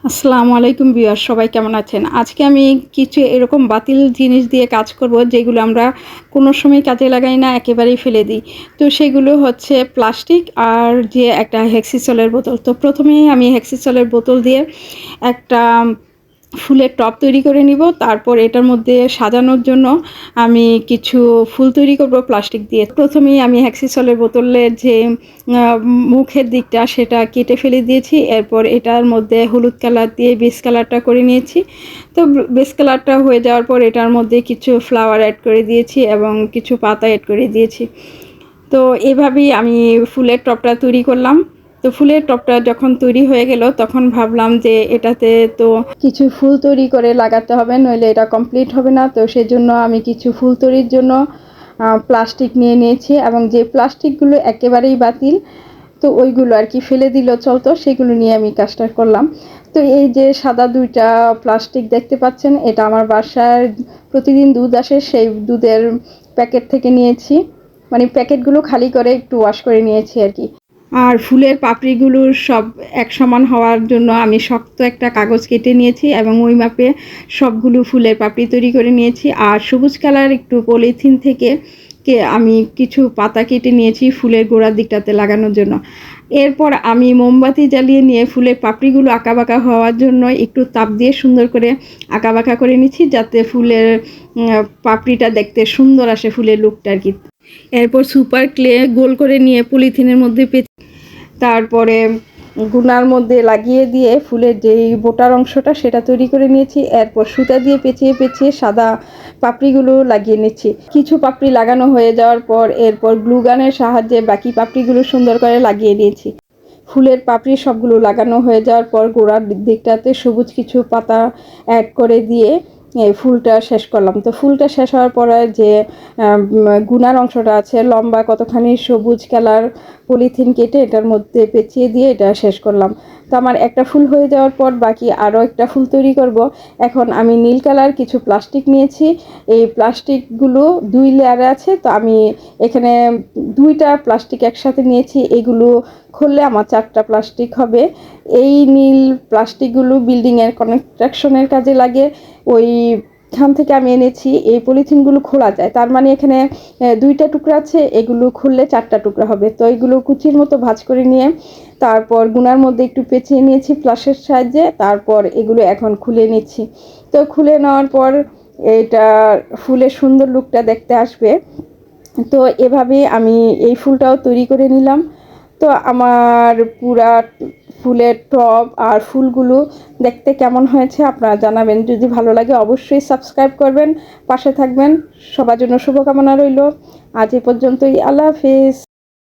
আসসালামু আলাইকুম ভিউয়ার্স, সবাই কেমন আছেন? আজকে আমি কিছু এরকম বাতিল জিনিস দিয়ে কাজ করব যেগুলো আমরা কোনো সময় কাজে লাগাই না, একেবারেই ফেলে দিই। তো সেগুলো হচ্ছে প্লাস্টিক আর যে একটা হেক্সিসলের বোতল। তো প্রথমেই আমি হেক্সিসলের বোতল দিয়ে একটা ফুলের টব তৈরি করে নিব। তারপর এটার মধ্যে সাজানোর জন্য আমি কিছু ফুল তৈরি করব প্লাস্টিক দিয়ে। প্রথমেই আমি হেক্সিসলের বোতলের যে মুখের দিকটা সেটা কেটে ফেলে দিয়েছি। এরপর এটার মধ্যে হলুদ কালার দিয়ে বেস কালারটা করে নিয়েছি। তো বেস কালারটা হয়ে যাওয়ার পর এটার মধ্যে কিছু ফ্লাওয়ার অ্যাড করে দিয়েছি এবং কিছু পাতা অ্যাড করে দিয়েছি। তো এভাবেই আমি ফুলের টবটা তৈরি করলাম। তো ফুলের টবটা যখন তৈরি হয়ে গেল তখন ভাবলাম যে এটাতে তো কিছু ফুল তৈরি করে লাগাতে হবে, নইলে এটা কমপ্লিট হবে না। তো সেজন্য আমি কিছু ফুল তৈরির জন্য প্লাস্টিক নিয়ে নিয়েছি এবং যে প্লাস্টিকগুলো একেবারেই বাতিল, তো ওইগুলো আর কি ফেলে দিলেও চলতো, সেগুলো নিয়ে আমি কাজটা করলাম। তো এই যে সাদা দুইটা প্লাস্টিক দেখতে পাচ্ছেন, এটা আমার বাসায় প্রতিদিন দুধ আসে, সেই দুধের প্যাকেট থেকে নিয়েছি। মানে প্যাকেটগুলো খালি করে একটু ওয়াশ করে নিয়েছি আর কি। আর ফুলের পাপড়িগুলো সব এক সমান হওয়ার জন্য আমি শক্ত একটা কাগজ কেটে নিয়েছি এবং ওই মাপে সবগুলো ফুলের পাপড়ি তৈরি করে নিয়েছি। আর সবুজ কালার একটু পলিথিন থেকে আমি কিছু পাতা কেটে নিয়েছি ফুলের গোড়ার দিকটাতে লাগানোর জন্য। এরপর আমি মোমবাতি জ্বালিয়ে নিয়ে ফুলের পাপড়িগুলো আঁকাবাঁকা হওয়ার জন্য একটু তাপ দিয়ে সুন্দর করে আঁকাবাঁকা করে নিচ্ছি, যাতে ফুলের পাপড়িটা দেখতে সুন্দর আসে, ফুলের লুকটা আর কি। এরপর সুপার ক্লে গোল করে নিয়ে পলিথিনের মধ্যে তারপরে গুনার মধ্যে লাগিয়ে দিয়ে ফুলের যেই বোটার অংশটা সেটা তৈরি করে নিয়েছি। এরপর সুতা দিয়ে পেঁচিয়ে পেঁচিয়ে সাদা পাপড়িগুলো লাগিয়ে নিচ্ছি। কিছু পাপড়ি লাগানো হয়ে যাওয়ার পর এরপর গ্লুগানের সাহায্যে বাকি পাপড়িগুলো সুন্দর করে লাগিয়ে নিয়েছি। ফুলের পাপড়ি সবগুলো লাগানো হয়ে যাওয়ার পর গোড়ার দিকটাতে সবুজ কিছু পাতা অ্যাড করে দিয়ে এই ফুলটা শেষ করলাম। তো ফুলটা শেষ হওয়ার পরে যে গুনার অংশটা আছে লম্বা কতখানি সবুজ কালার পলিথিন কেটে এটার মধ্যে পেঁচিয়ে দিয়ে এটা শেষ করলাম। তো আমার একটা ফুল হয়ে যাওয়ার পর বাকি আরও একটা ফুল তৈরি করব। এখন আমি নীল কালার কিছু প্লাস্টিক নিয়েছি। এই প্লাস্টিকগুলো দুই লেয়ারে আছে, তো আমি এখানে দুইটা প্লাস্টিক একসাথে নিয়েছি। এগুলো খুললে আমার চারটা প্লাস্টিক হবে। এই নীল প্লাস্টিকগুলো বিল্ডিংয়ের কনস্ট্রাকশনের কাজে লাগে। ওইখান থেকে আমি এনেছি। এই পলিথিনগুলো খোলা যায়, তার মানে এখানে দুইটা টুকরা আছে, এগুলো খুললে চারটা টুকরা হবে। তো এইগুলো কুচির মতো ভাঁজ করে নিয়ে তারপর গুনার মধ্যে একটু পেঁচিয়ে নিয়েছি প্লাসের সাহায্যে। তারপর এগুলো এখন খুলে নিচ্ছি। তো খুলে নেওয়ার পর এটা ফুলের সুন্দর লুকটা দেখতে আসবে। তো এভাবে আমি এই ফুলটাও তৈরি করে নিলাম। তো আমার পুরা ফুলের টব আর ফুলগুলো দেখতে কেমন হয়েছে আপনারা জানাবেন। যদি ভালো লাগে অবশ্যই সাবস্ক্রাইব করবেন, পাশে থাকবেন। সবার জন্য শুভকামনা রইল। আজ এই পর্যন্তই, আল্লাহ হাফিজ।